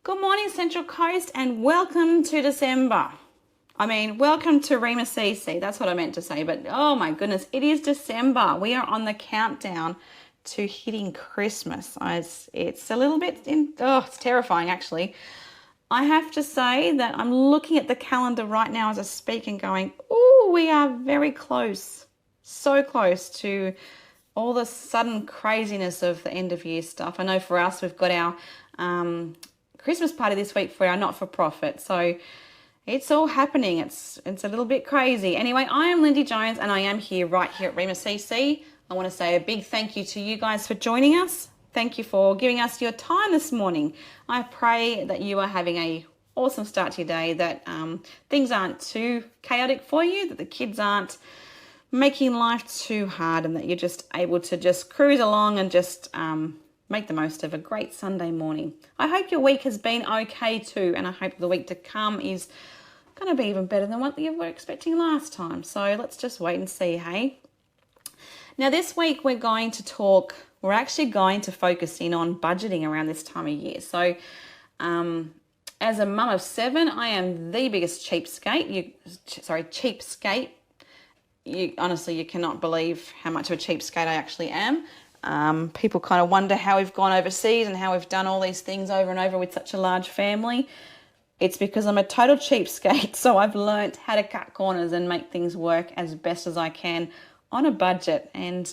Good morning, Central Coast, and welcome to December. Welcome to Rhema CC. That's what I meant to say, but oh my goodness, it is December. We are on the countdown to hitting Christmas. It's a little bit, it's terrifying actually. I have to say that I'm looking at the calendar right now as I speak and going, oh, we are very close, so close to all the sudden craziness of the end of year stuff. I know for us, we've got our Christmas party this week for our not-for-profit. So it's all happening. It's a little bit crazy. Anyway, I am Lindy Jones and I am here right here at Rhema CC. I want to say a big thank you to you guys for joining us. Thank you for giving us your time this morning. I pray that you are having a awesome start to your day, that things aren't too chaotic for you, that the kids aren't making life too hard, and that you're just able to just cruise along and just make the most of a great Sunday morning. I hope your week has been okay too, and I hope the week to come is going to be even better than what you were expecting last time. So let's just wait and see, hey? Now this week we're actually going to focus in on budgeting around this time of year. So as a mum of 7, I am the biggest cheapskate. Honestly, you cannot believe how much of a cheapskate I actually am. People kind of wonder how we've gone overseas and how we've done all these things over and over with such a large family. It's because I'm a total cheapskate, so I've learnt how to cut corners and make things work as best as I can on a budget. And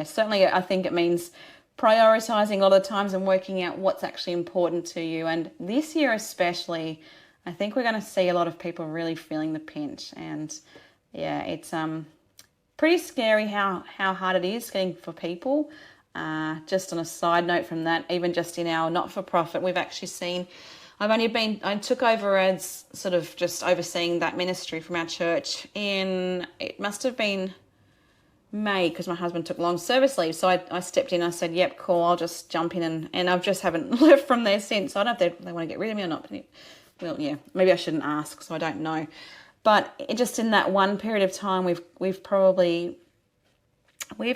certainly I think it means prioritising a lot of the times and working out what's actually important to you. And this year especially, I think we're going to see a lot of people really feeling the pinch. And yeah, it's pretty scary how hard it is getting for people. Just on a side note from that, even just in our not-for-profit, we've actually seen, I took over as sort of just overseeing that ministry from our church it must have been May, because my husband took long service leave. So I stepped in, I said, yep, cool, I'll just jump in, and I've just haven't left from there since. So I don't know if they want to get rid of me or not. Well, yeah, maybe I shouldn't ask, so I don't know. But just in that one period of time, we've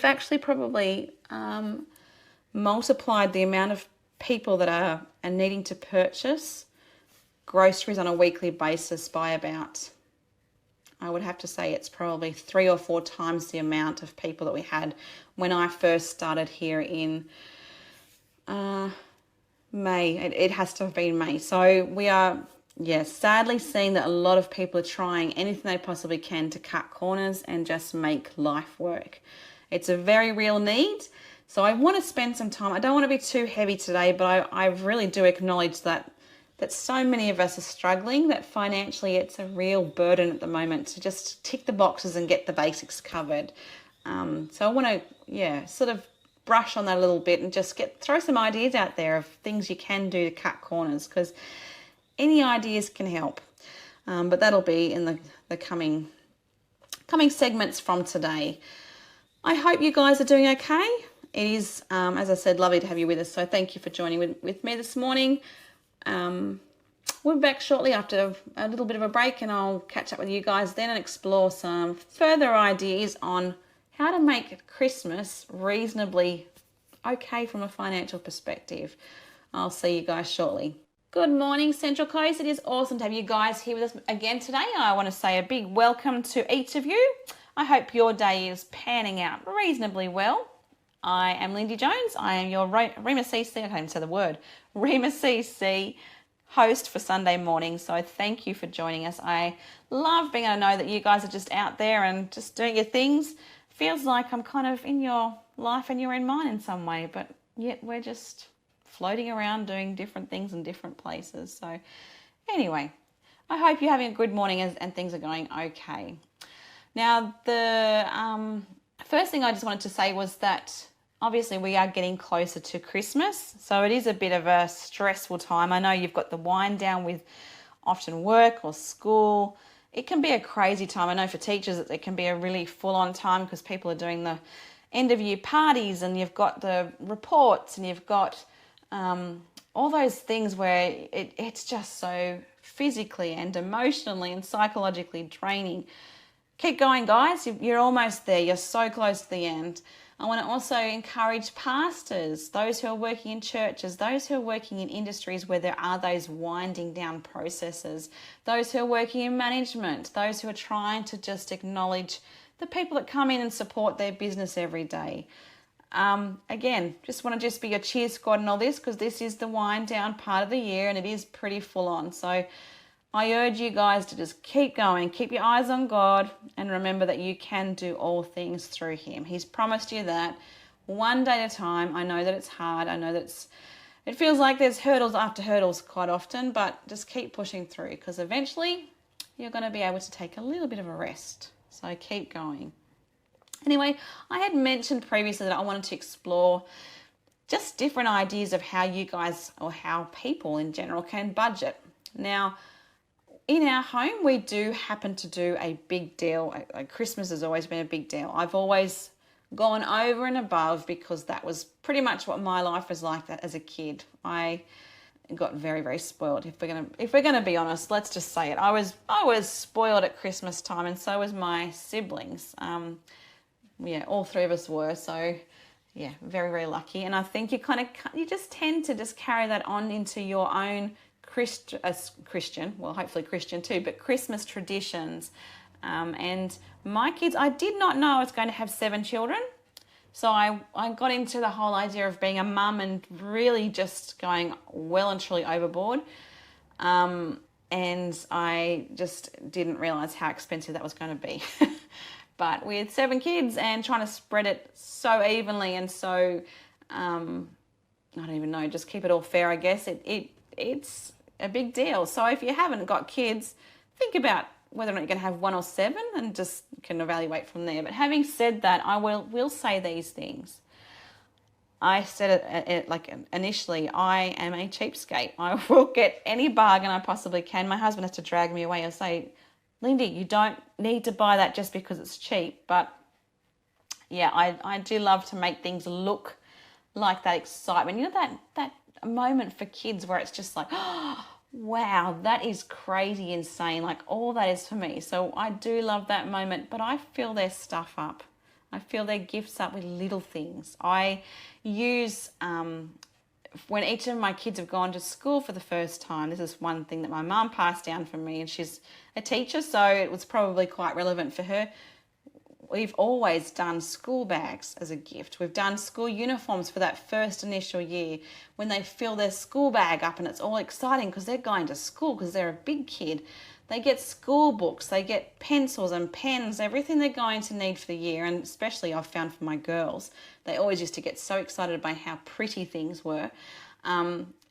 actually probably multiplied the amount of people that are needing to purchase groceries on a weekly basis by about, I would have to say it's probably 3 or 4 times the amount of people that we had when I first started here in May. It has to have been May. So we are, sadly seeing that a lot of people are trying anything they possibly can to cut corners and just make life work. It's a very real need. So I want to spend some time. I don't want to be too heavy today, but I really do acknowledge that so many of us are struggling, that financially it's a real burden at the moment to just tick the boxes and get the basics covered. So I want to, sort of brush on that a little bit and just throw some ideas out there of things you can do to cut corners, because any ideas can help. But that'll be in the coming segments from today. I hope you guys are doing okay. It is, as I said, lovely to have you with us. So thank you for joining with me this morning. We're back shortly after a little bit of a break, and I'll catch up with you guys then and explore some further ideas on how to make Christmas reasonably okay from a financial perspective. I'll see you guys shortly. Good morning, Central Coast. It is awesome to have you guys here with us again today. I want to say a big welcome to each of you. I hope your day is panning out reasonably well. I am Lindy Jones. I am your Rhema CC, I can't even say the word, Rhema CC host for Sunday morning. So thank you for joining us. I love being able to know that you guys are just out there and just doing your things. Feels like I'm kind of in your life and you're in mine in some way, but yet we're just floating around doing different things in different places. So anyway, I hope you're having a good morning and things are going okay. Now, the first thing I just wanted to say was that obviously we are getting closer to Christmas, so it is a bit of a stressful time. I know you've got the wind down with often work or school. It can be a crazy time. I know for teachers it can be a really full-on time because people are doing the end-of-year parties, and you've got the reports, and you've got all those things where it's just so physically and emotionally and psychologically draining. Keep going, guys. You're almost there. You're so close to the end. I want to also encourage pastors, those who are working in churches, those who are working in industries where there are those winding down processes, those who are working in management, those who are trying to just acknowledge the people that come in and support their business every day. Again, just want to just be your cheer squad and all this, because this is the wind down part of the year and it is pretty full on. So I urge you guys to just keep going, keep your eyes on God, and remember that you can do all things through Him. He's promised you that one day at a time. I know that it's hard. I know that it feels like there's hurdles after hurdles quite often, but just keep pushing through, because eventually you're going to be able to take a little bit of a rest. So keep going. Anyway, I had mentioned previously that I wanted to explore just different ideas of how you guys, or how people in general, can budget. Now, in our home, we do happen to do a big deal. Christmas has always been a big deal. I've always gone over and above, because that was pretty much what my life was like that as a kid. I got very, very spoiled. If we're gonna be honest, let's just say it. I was spoiled at Christmas time, and so was my siblings. All three of us were. So yeah, very, very lucky. And I think you just tend to just carry that on into your own Christian, well, hopefully Christian too, but Christmas traditions. And my kids, I did not know I was going to have 7 children. So I got into the whole idea of being a mum and really just going well and truly overboard. And I just didn't realise how expensive that was going to be. But we had 7 kids, and trying to spread it so evenly and so, I don't even know, just keep it all fair, I guess. It's a big deal. So if you haven't got kids, think about whether or not you're going to have 1 or 7, and just can evaluate from there. But having said that, I will say these things. I said it like initially, I am a cheapskate. I will get any bargain I possibly can. My husband has to drag me away and say, Lindy, you don't need to buy that just because it's cheap. But yeah, I do love to make things look like that excitement. You know, that moment for kids where it's just like, oh, wow, that is crazy insane. Like, all that is for me. So I do love that moment, but I fill their stuff up. I fill their gifts up with little things. I use, when each of my kids have gone to school for the first time, this is one thing that my mum passed down from me, and she's a teacher, so it was probably quite relevant for her. We've always done school bags as a gift. We've done school uniforms for that first initial year, when they fill their school bag up and it's all exciting because they're going to school, because they're a big kid. They get school books, they get pencils and pens, everything they're going to need for the year. And especially I've found for my girls, they always used to get so excited by how pretty things were.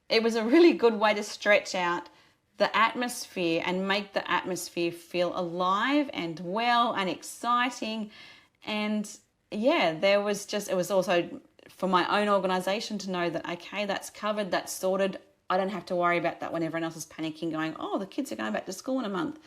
It was a really good way to stretch out the atmosphere and make the atmosphere feel alive and well and exciting. And yeah, it was also for my own organisation to know that, okay, that's covered, that's sorted. I don't have to worry about that when everyone else is panicking, going, oh, the kids are going back to school in a month.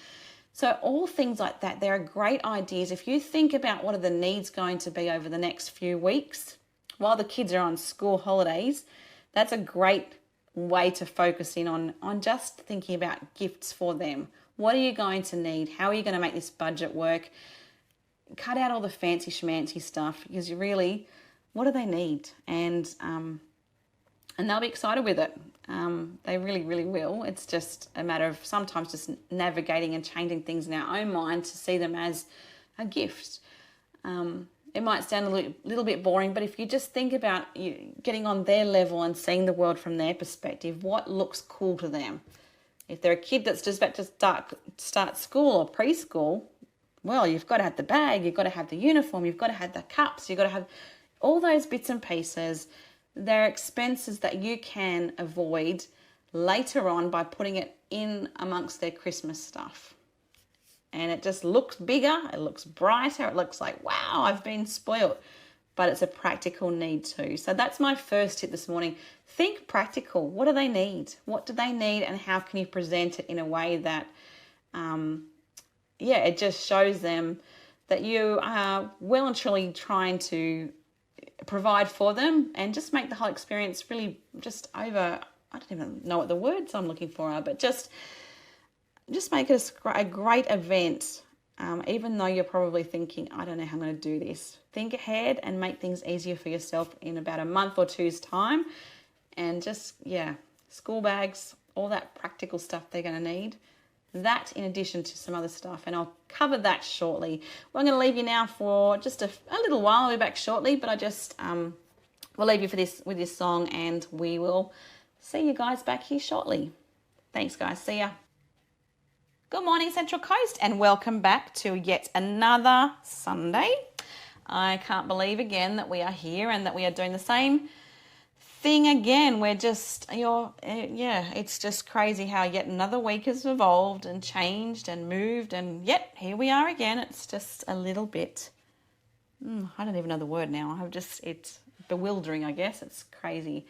So all things like that, there are great ideas. If you think about what are the needs going to be over the next few weeks while the kids are on school holidays, that's a great way to focus in on just thinking about gifts for them. What are you going to need? How are you going to make this budget work? Cut out all the fancy schmancy stuff, because you really, what do they need? And they'll be excited with it. They really, really will. It's just a matter of sometimes just navigating and changing things in our own mind to see them as a gift. It might sound a little bit boring, but if you just think about you getting on their level and seeing the world from their perspective, what looks cool to them? If they're a kid that's just about to start school or preschool, well, you've got to have the bag, you've got to have the uniform, you've got to have the cups, you've got to have all those bits and pieces. They're expenses that you can avoid later on by putting it in amongst their Christmas stuff. And it just looks bigger, it looks brighter, it looks like, wow, I've been spoiled. But it's a practical need too. So that's my first tip this morning. Think practical. What do they need? What do they need, and how can you present it in a way that, it just shows them that you are well and truly trying to provide for them, and just make the whole experience really just over, I don't even know what the words I'm looking for are, but just make it a great event even though you're probably thinking, I don't know how I'm going to do this. Think ahead and make things easier for yourself in about a month or two's time. And just, school bags, all that practical stuff they're going to need. That in addition to some other stuff. And I'll cover that shortly. Well, I'm going to leave you now for just a little while. I'll be back shortly, but I just we'll leave you with this song, and we will see you guys back here shortly. Thanks, guys. See ya. Good morning, Central Coast, and welcome back to yet another Sunday. I can't believe again that we are here and that we are doing the same thing again. We're just, it's just crazy how yet another week has evolved and changed and moved, and yet here we are again. It's just a little bit, I don't even know the word now. It's bewildering, I guess. It's crazy.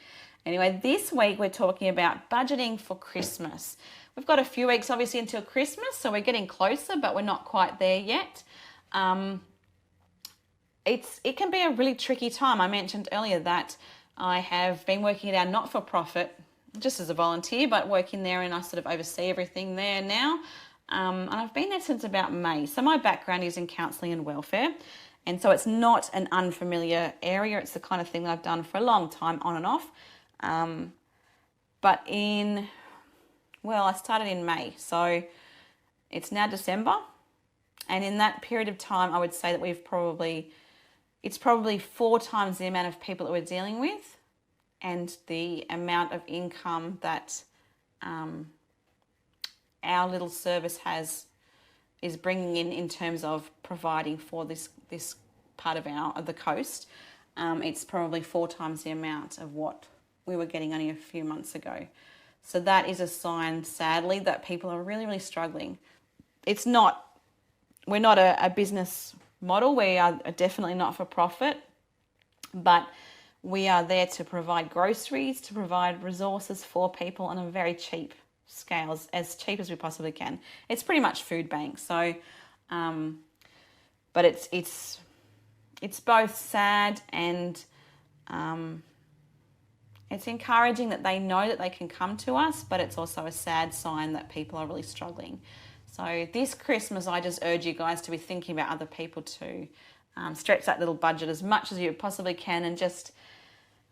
Anyway, this week we're talking about budgeting for Christmas. We've got a few weeks obviously until Christmas, so we're getting closer, but we're not quite there yet. It can be a really tricky time. I mentioned earlier that I have been working at our not-for-profit just as a volunteer, but working there, and I sort of oversee everything there now. And I've been there since about May. So my background is in counselling and welfare. And so it's not an unfamiliar area. It's the kind of thing that I've done for a long time, on and off. But I started in May. So it's now December. And in that period of time, I would say that it's probably 4 times the amount of people that we're dealing with, and the amount of income that our little service is bringing in terms of providing for this part of the coast. It's probably 4 times the amount of what we were getting only a few months ago. So that is a sign, sadly, that people are really, really struggling. We're not a business model. We are definitely not for profit, but we are there to provide groceries, to provide resources for people on a very cheap scale, as cheap as we possibly can. It's pretty much food bank. So, but it's both sad and it's encouraging that they know that they can come to us, but it's also a sad sign that people are really struggling. So this Christmas, I just urge you guys to be thinking about other people too. Stretch that little budget as much as you possibly can, and just,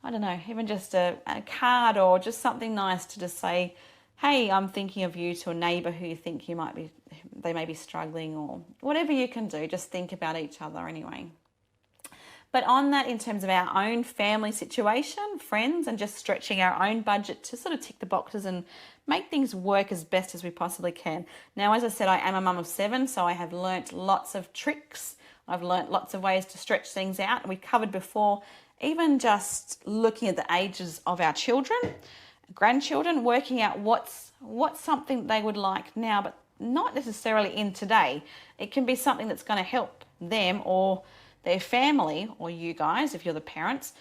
I don't know, even just a card or just something nice to just say, hey, I'm thinking of you, to a neighbour who you think they may be struggling, or whatever you can do. Just think about each other anyway. But on that, in terms of our own family situation, friends, and just stretching our own budget to sort of tick the boxes and make things work as best as we possibly can. Now, as I said, I am a mum of 7, so I have learnt lots of tricks. I've learnt lots of ways to stretch things out. We covered before, even just looking at the ages of our children, grandchildren, working out what's something they would like now, but not necessarily in today. It can be something that's going to help them or their family, or you guys, if you're the parents,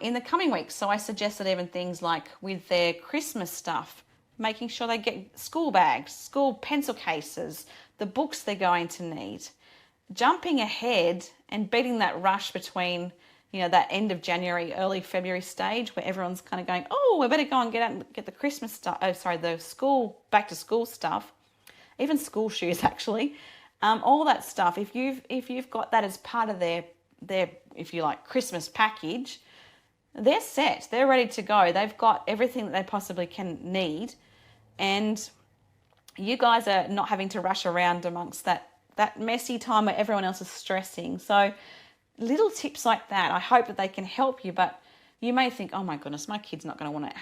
in the coming weeks. So I suggested even things like with their Christmas stuff, making sure they get school bags, school pencil cases, the books they're going to need, jumping ahead and beating that rush between, that end of January, early February stage where everyone's kind of going, oh, we better go and get the Christmas stuff. Oh, sorry, the back to school stuff, even school shoes actually. All that stuff. If you've got that as part of their if you like Christmas package, they're set. They're ready to go. They've got everything that they possibly can need, and you guys are not having to rush around amongst that messy time where everyone else is stressing. So little tips like that, I hope that they can help you. But you may think, oh my goodness, my kid's not going to want to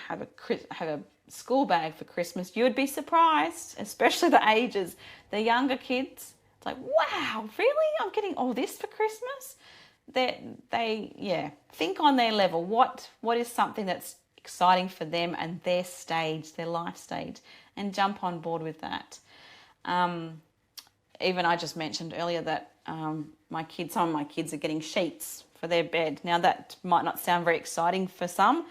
have a school bag for Christmas. You would be surprised, especially the ages, the younger kids. It's like, wow, really? I'm getting all this for Christmas? They think on their level. What is something that's exciting for them and their stage, their life stage, and jump on board with that. Even I just mentioned earlier that some of my kids are getting sheets for their bed. Now that might not sound very exciting for some,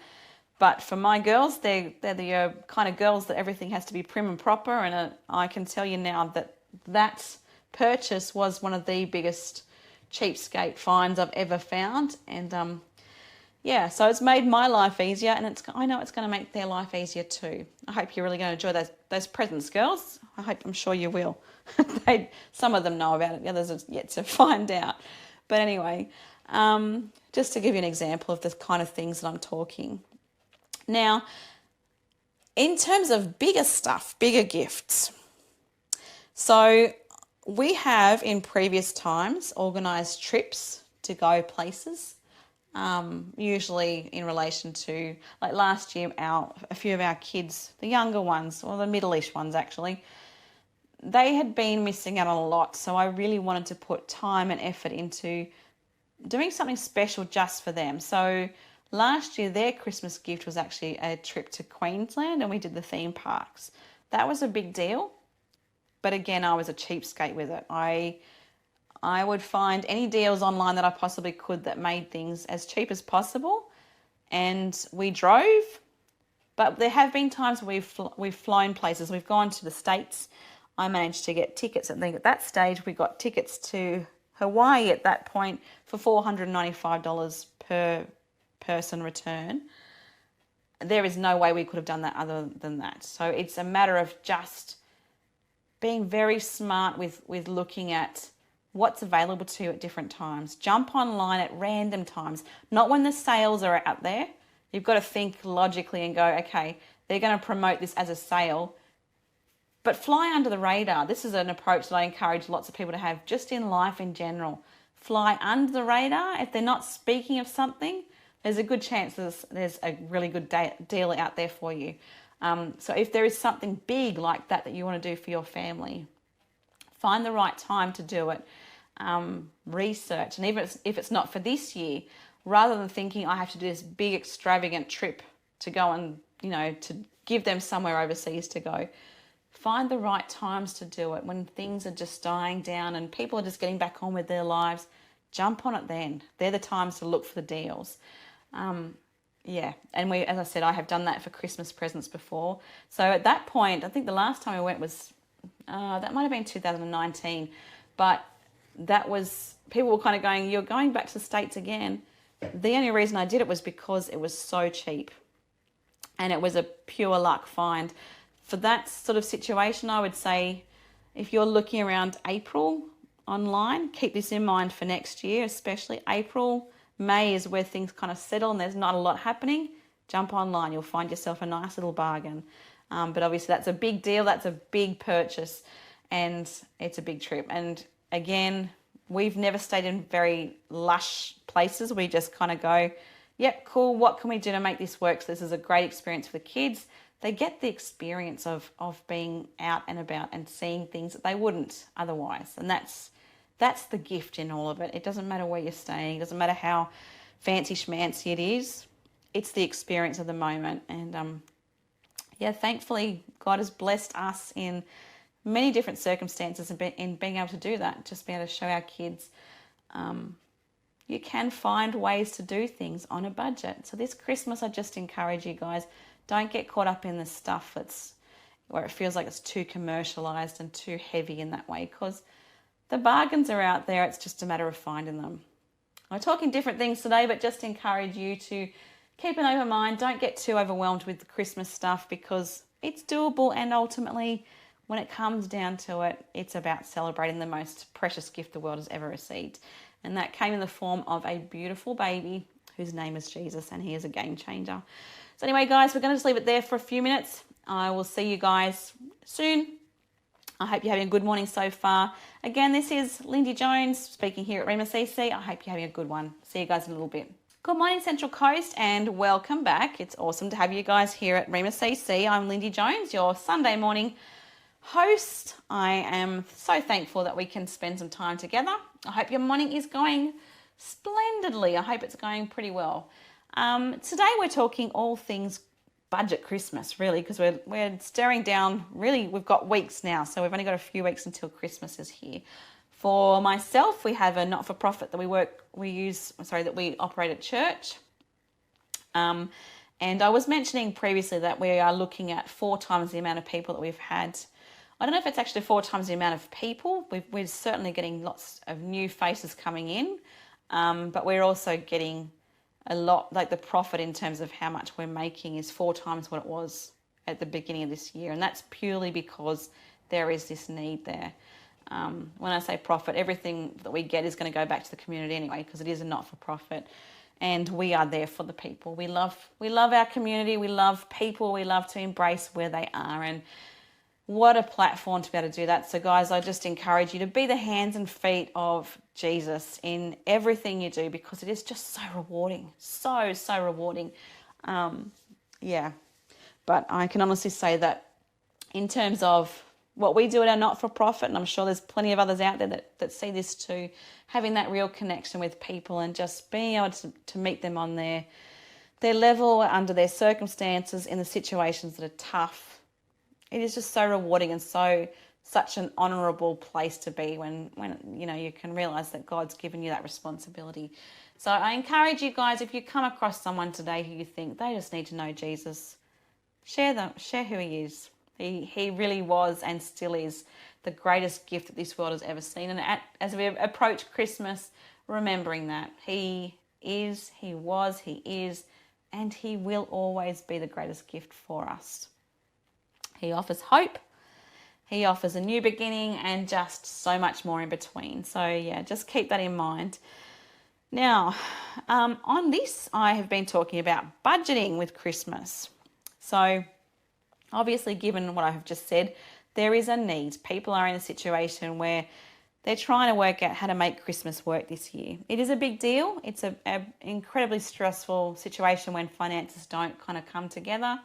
but for my girls, they're the kind of girls that everything has to be prim and proper, and I can tell you now that purchase was one of the biggest cheapskate finds I've ever found, and yeah, so it's made my life easier, and I know it's going to make their life easier too. I hope you're really going to enjoy those presents, girls. I'm sure you will. Some of them know about it, the others are yet to find out. But anyway, just to give you an example of the kind of things that I'm talking. Now, in terms of bigger stuff, bigger gifts. So we have in previous times organised trips to go places. Usually in relation to, like last year, a few of our kids, the younger ones, or the middle-ish ones actually, they had been missing out on a lot. So I really wanted to put time and effort into doing something special just for them. So last year, their Christmas gift was actually a trip to Queensland, and we did the theme parks. That was a big deal. But again, I was a cheapskate with it. I would find any deals online that I possibly could that made things as cheap as possible. And we drove, but there have been times where we've flown places. We've gone to the States. I managed to get tickets. I think at that stage we got tickets to Hawaii at that point for $495 per person return. There is no way we could have done that other than that. So it's a matter of just being very smart with looking at what's available to you at different times. Jump online at random times, not when the sales are out there. You've got to think logically and go, okay, they're going to promote this as a sale, but fly under the radar. This is an approach that I encourage lots of people to have just in life in general. Fly under the radar. If they're not speaking of something, there's a good chance there's a really good deal out there for you. So if there is something big like that you want to do for your family, find the right time to do it. Research, and even if it's not for this year, rather than thinking I have to do this big extravagant trip to go and, to give them somewhere overseas to go, find the right times to do it when things are just dying down and people are just getting back on with their lives. Jump on it then. They're the times to look for the deals. Yeah, and as I said, I have done that for Christmas presents before. So at that point, I think the last time I went was, that might have been 2019, but that was, people were kind of going, you're going back to the States again. The only reason I did it was because it was so cheap, and it was a pure luck find. For that sort of situation, I would say if you're looking around April online, keep this in mind for next year, especially April. May is where things kind of settle and there's not a lot happening. Jump online, you'll find yourself a nice little bargain. But obviously that's a big deal, that's a big purchase, and it's a big trip. And again, we've never stayed in very lush places. We just kind of go, yep, cool, what can we do to make this work? So this is a great experience for the kids. They get the experience of being out and about and seeing things that they wouldn't otherwise. And that's the gift in all of it. It doesn't matter where you're staying. It doesn't matter how fancy schmancy it is. It's the experience of the moment. And thankfully, God has blessed us in many different circumstances in being able to do that, just being able to show our kids you can find ways to do things on a budget. So this Christmas, I just encourage you guys, don't get caught up in the stuff where it feels like it's too commercialized and too heavy in that way, because the bargains are out there. It's just a matter of finding them. I'm talking different things today, but just encourage you to keep an open mind. Don't get too overwhelmed with the Christmas stuff, because it's doable, and ultimately, when it comes down to it, it's about celebrating the most precious gift the world has ever received. And that came in the form of a beautiful baby whose name is Jesus, and he is a game changer. So anyway, guys, we're going to just leave it there for a few minutes. I will see you guys soon. I hope you're having a good morning so far. Again, this is Lindy Jones speaking here at Rhema CC. I hope you're having a good one. See you guys in a little bit. Good morning, Central Coast, and welcome back. It's awesome to have you guys here at Rhema CC. I'm Lindy Jones, your Sunday morning host. I am so thankful that we can spend some time together. I hope your morning is going splendidly. I hope it's going pretty well. Today we're talking all things budget Christmas, really, because we're staring down, really, we've got weeks now, so we've only got a few weeks until Christmas is here. For myself, we have a not-for-profit that we operate at church. And I was mentioning previously that we are looking at 4 times the amount of people that we've had. I don't know if it's actually 4 times the amount of people. We're certainly getting lots of new faces coming in, but we're also getting a lot, like the profit in terms of how much we're making is 4 times what it was at the beginning of this year. And that's purely because there is this need there. When I say profit, everything that we get is going to go back to the community anyway, because it is a not-for-profit. And we are there for the people. We love our community. We love people. We love to embrace where they are. And what a platform to be able to do that. So guys, I just encourage you to be the hands and feet of Jesus in everything you do, because it is just so rewarding. So rewarding. Yeah. But I can honestly say that in terms of what we do at our not-for-profit, and I'm sure there's plenty of others out there that see this too, having that real connection with people and just being able to meet them on their level, under their circumstances, in the situations that are tough. It is just so rewarding and such an honourable place to be when you know you can realise that God's given you that responsibility. So I encourage you guys, if you come across someone today who you think they just need to know Jesus, share who he is. He really was and still is the greatest gift that this world has ever seen. And as we approach Christmas, remembering that he is, he was, he is, and he will always be the greatest gift for us. He offers hope, he offers a new beginning, and just so much more in between. So yeah, just keep that in mind. Now, on this, I have been talking about budgeting with Christmas. So obviously, given what I have just said, there is a need. People are in a situation where they're trying to work out how to make Christmas work this year. It is a big deal. It's an incredibly stressful situation when finances don't kind of come together.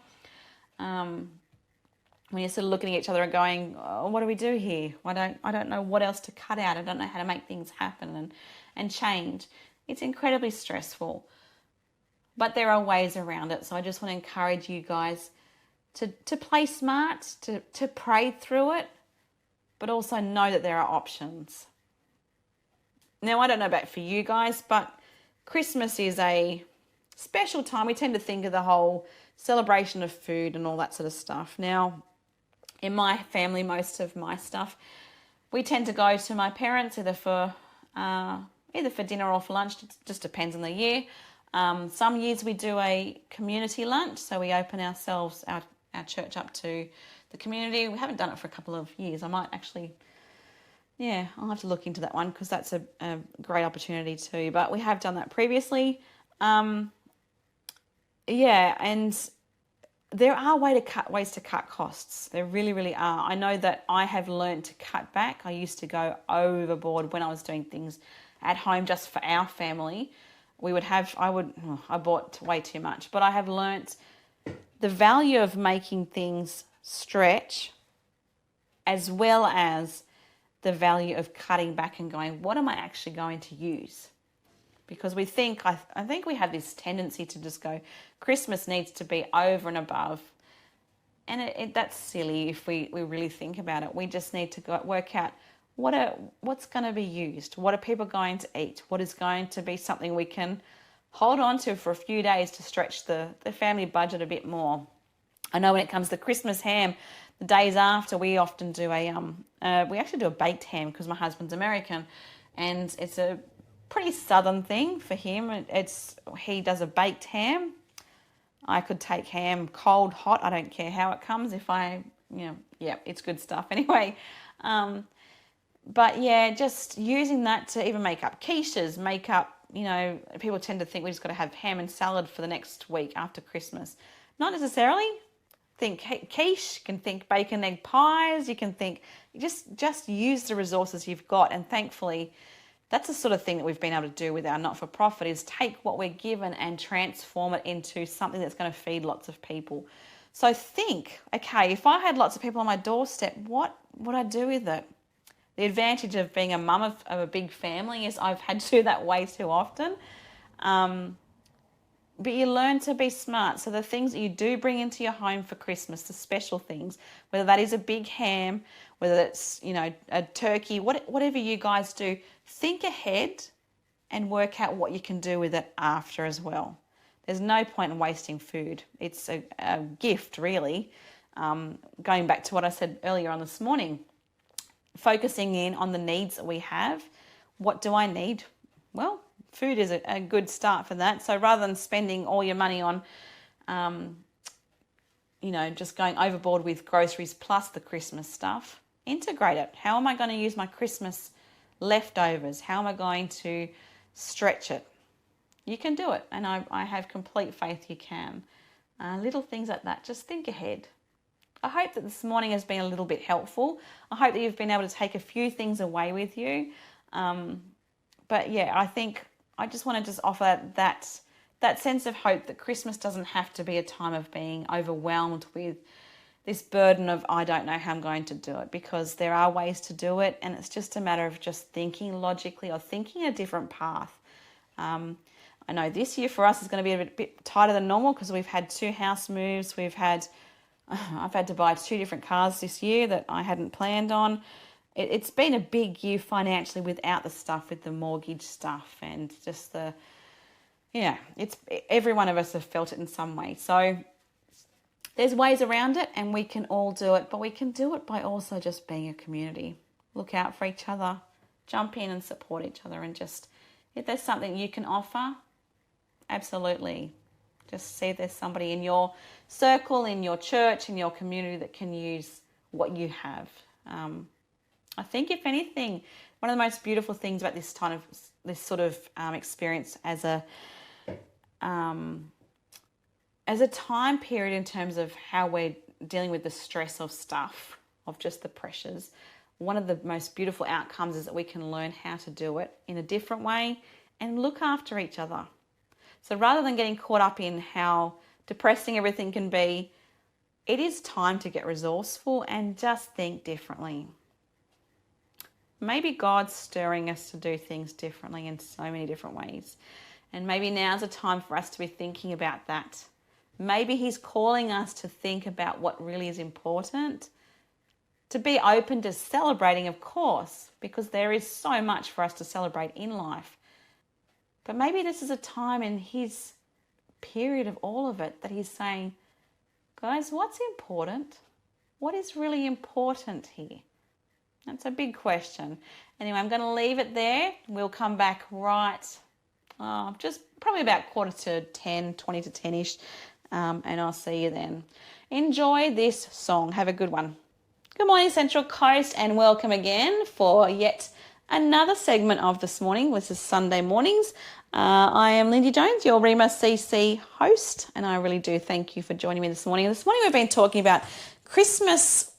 When you're sort of looking at each other and going, oh, what do we do here? I don't know what else to cut out. I don't know how to make things happen and change. It's incredibly stressful. But there are ways around it. So I just want to encourage you guys to play smart, to pray through it, but also know that there are options. Now, I don't know about for you guys, but Christmas is a special time. We tend to think of the whole celebration of food and all that sort of stuff. Now, in my family, most of my stuff, we tend to go to my parents either for dinner or for lunch. It just depends on the year. Some years we do a community lunch, so we open our church up to the community. We haven't done it for a couple of years. I might actually, I'll have to look into that one, because that's a great opportunity too. But we have done that previously. And there are ways to cut costs. There really, really are. I know that I have learned to cut back. I used to go overboard when I was doing things at home just for our family. I bought way too much, but I have learnt the value of making things stretch, as well as the value of cutting back and going, what am I actually going to use? Because I think we have this tendency to just go, Christmas needs to be over and above. And that's silly if we really think about it. We just need to work out what's going to be used. What are people going to eat? What is going to be something we can hold on to for a few days to stretch the family budget a bit more. I know when it comes to Christmas ham, the days after we often do we actually do a baked ham, because my husband's American, and it's a pretty southern thing for him. He does a baked ham. I could take ham cold, hot. I don't care how it comes. It's good stuff anyway. But yeah, just using that to even make up quiches, people tend to think we just got to have ham and salad for the next week after Christmas. Not necessarily. Think quiche, you can think bacon, egg pies, you can think, just use the resources you've got. And thankfully, that's the sort of thing that we've been able to do with our not-for-profit, is take what we're given and transform it into something that's going to feed lots of people. So think, okay, if I had lots of people on my doorstep, what would I do with it? The advantage of being a mum of a big family is I've had to do that way too often. But you learn to be smart. So the things that you do bring into your home for Christmas, the special things, whether that is a big ham, whether it's, a turkey, whatever you guys do, think ahead and work out what you can do with it after as well. There's no point in wasting food. It's a gift, really. Going back to what I said earlier on this morning, focusing in on the needs that we have. What do I need? Well, food is a good start for that. So rather than spending all your money on, just going overboard with groceries plus the Christmas stuff, integrate it. How am I going to use my Christmas leftovers? How am I going to stretch it? You can do it, and I have complete faith you can. Little things like that, just think ahead. I hope that this morning has been a little bit helpful. I hope that you've been able to take a few things away with you. But yeah, I think I just want to just offer that sense of hope that Christmas doesn't have to be a time of being overwhelmed with this burden of, I don't know how I'm going to do it, because there are ways to do it, and it's just a matter of just thinking logically or thinking a different path. I know this year for us is going to be a bit tighter than normal because we've had 2 house moves. I've had to buy 2 different cars this year that I hadn't planned on. It's been a big year financially without the stuff with the mortgage stuff and just it's every one of us have felt it in some way. So there's ways around it, and we can all do it, but we can do it by also just being a community. Look out for each other, jump in and support each other, and just, if there's something you can offer, absolutely. Just see if there's somebody in your circle, in your church, in your community that can use what you have. I think, if anything, one of the most beautiful things about this sort of experience as a time period in terms of how we're dealing with the stress of stuff, of just the pressures, one of the most beautiful outcomes is that we can learn how to do it in a different way and look after each other. So rather than getting caught up in how depressing everything can be, it is time to get resourceful and just think differently. Maybe God's stirring us to do things differently in so many different ways. And maybe now's a time for us to be thinking about that. Maybe he's calling us to think about what really is important, to be open to celebrating, of course, because there is so much for us to celebrate in life. But maybe this is a time in his period of all of it that he's saying, guys, what's important? What is really important here? That's a big question. Anyway, I'm going to leave it there. We'll come back just probably about 9:45, 20 to 10-ish, and I'll see you then. Enjoy this song. Have a good one. Good morning, Central Coast, and welcome again for yet another segment of This Morning. This is Sunday mornings. I am Lindy Jones, your Rhema CC host, and I really do thank you for joining me this morning. This morning we've been talking about Christmas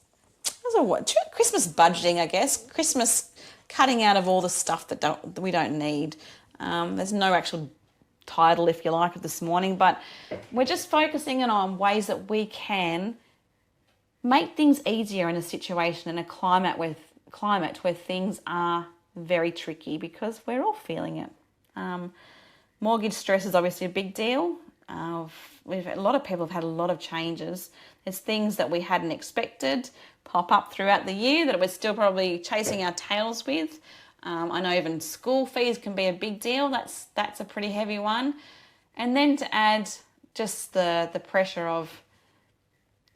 budgeting, I guess. Christmas cutting out of all the stuff that we don't need. There's no actual title, if you like, of this morning, but we're just focusing on ways that we can make things easier in a situation, in a climate where things are very tricky, because we're all feeling it. Mortgage stress is obviously a big deal. A lot of people have had a lot of changes. There's things that we hadn't expected pop up throughout the year that we're still probably chasing our tails with. I know even school fees can be a big deal. That's a pretty heavy one. And then to add just the pressure of,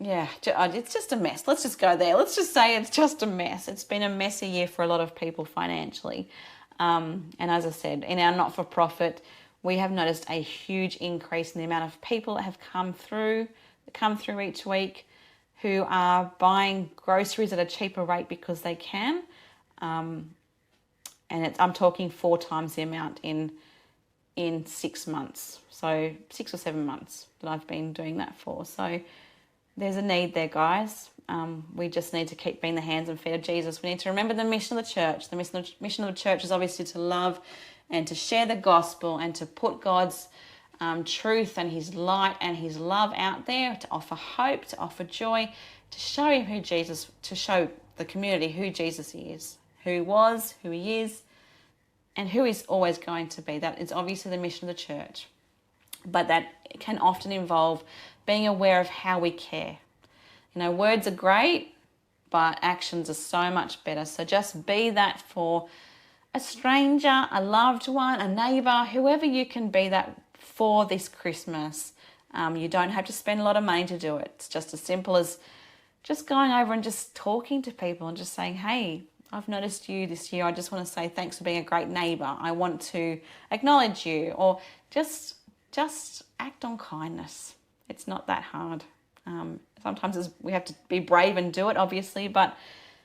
it's just a mess. Let's just go there. Let's just say it's just a mess. It's been a messy year for a lot of people financially. And as I said, in our not-for-profit, we have noticed a huge increase in the amount of people that have come through each week who are buying groceries at a cheaper rate because they can. And I'm talking 4 times the amount in 6 months. So 6 or 7 months that I've been doing that for. So there's a need there, guys. We just need to keep being the hands and feet of Jesus. We need to remember the mission of the church. The mission of the church is obviously to love and to share the gospel and to put God's truth and his light and his love out there, to offer hope, to offer joy, to show to show the community who Jesus is, who he was, who he is, and who he's always going to be. That is obviously the mission of the church. But that can often involve being aware of how we care. Words are great, but actions are so much better. So just be that for a stranger, a loved one, a neighbour, whoever you can be that for this Christmas. You don't have to spend a lot of money to do it. It's just as simple as just going over and just talking to people and just saying, hey, I've noticed you this year. I just want to say thanks for being a great neighbour. I want to acknowledge you, or just act on kindness. It's not that hard. Sometimes we have to be brave and do it, obviously, but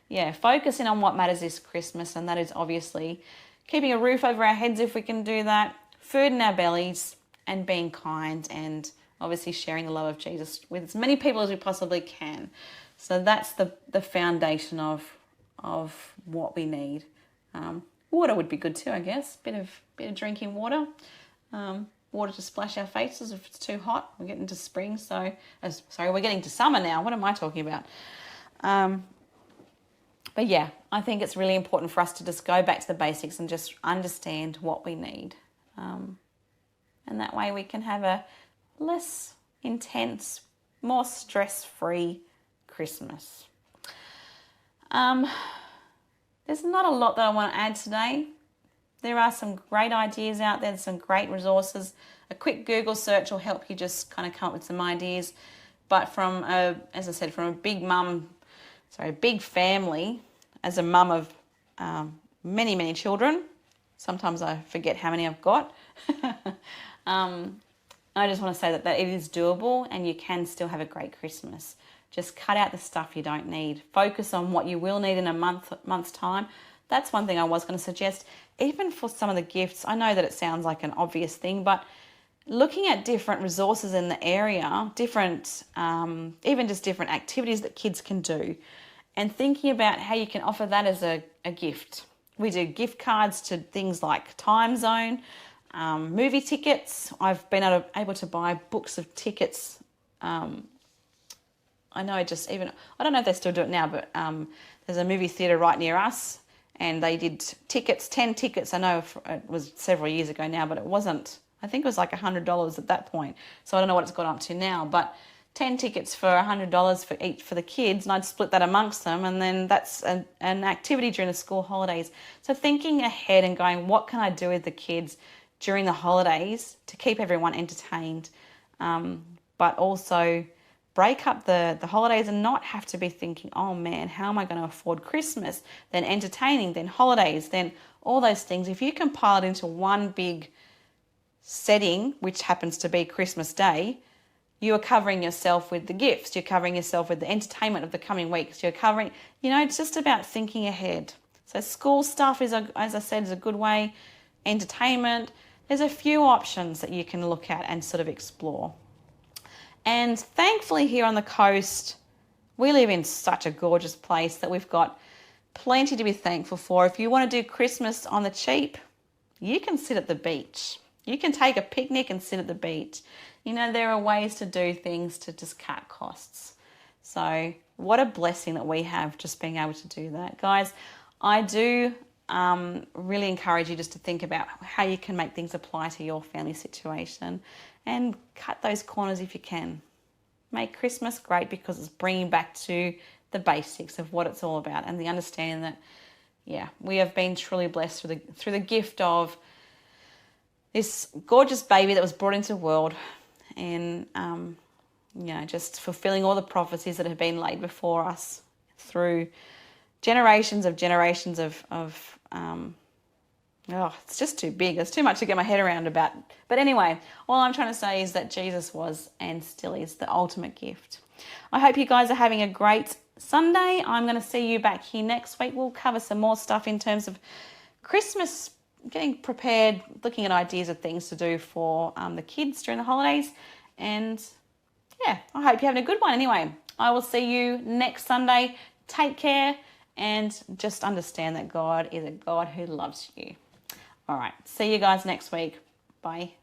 yeah, focusing on what matters this Christmas, and that is obviously keeping a roof over our heads if we can do that, food in our bellies, and being kind, and obviously sharing the love of Jesus with as many people as we possibly can. So that's the foundation of what we need. Water would be good too, I guess. Bit of drinking water. Water to splash our faces if it's too hot. We're getting to spring, we're getting to summer now. What am I talking about? But yeah, I think it's really important for us to just go back to the basics and just understand what we need. And that way we can have a less intense, more stress-free Christmas. There's not a lot that I want to add today. There are some great ideas out there, some great resources. A quick Google search will help you just kind of come up with some ideas. But as I said, from a big family, as a mum of many, many children, sometimes I forget how many I've got. I just want to say that it is doable, and you can still have a great Christmas. Just cut out the stuff you don't need. Focus on what you will need in a month's time. That's one thing I was going to suggest. Even for some of the gifts, I know that it sounds like an obvious thing, but looking at different resources in the area, even just different activities that kids can do, and thinking about how you can offer that as a gift. We do gift cards to things like Time Zone, movie tickets. I've been able to buy books of tickets. I know I don't know if they still do it now, but there's a movie theatre right near us, and they did 10 tickets. I know it was several years ago now, but it wasn't, I think it was like $100 at that point. So I don't know what it's gone up to now, but 10 tickets for $100 for each for the kids, and I'd split that amongst them, and then that's an activity during the school holidays. So thinking ahead and going, what can I do with the kids during the holidays to keep everyone entertained, but also break up the holidays and not have to be thinking, oh man, how am I going to afford Christmas, then entertaining, then holidays, then all those things. If you compile it into one big setting, which happens to be Christmas Day, you are covering yourself with the gifts, you're covering yourself with the entertainment of the coming weeks, it's just about thinking ahead. So school stuff is, as I said, is a good way. Entertainment, there's a few options that you can look at and sort of explore. And thankfully here on the coast, we live in such a gorgeous place that we've got plenty to be thankful for. If you want to do Christmas on the cheap, you can sit at the beach. You can take a picnic and sit at the beach. There are ways to do things to just cut costs. So what a blessing that we have just being able to do that. Guys, I do really encourage you just to think about how you can make things apply to your family situation and cut those corners if you can. Make Christmas great because it's bringing back to the basics of what it's all about, and the understanding that, we have been truly blessed through the gift of this gorgeous baby that was brought into the world, and just fulfilling all the prophecies that have been laid before us through generations of it's just too big. It's too much to get my head around about. But anyway, all I'm trying to say is that Jesus was and still is the ultimate gift. I hope you guys are having a great Sunday. I'm going to see you back here next week. We'll cover some more stuff in terms of Christmas, getting prepared, looking at ideas of things to do for the kids during the holidays. And I hope you're having a good one. Anyway, I will see you next Sunday. Take care, and just understand that God is a God who loves you. All right, see you guys next week. Bye.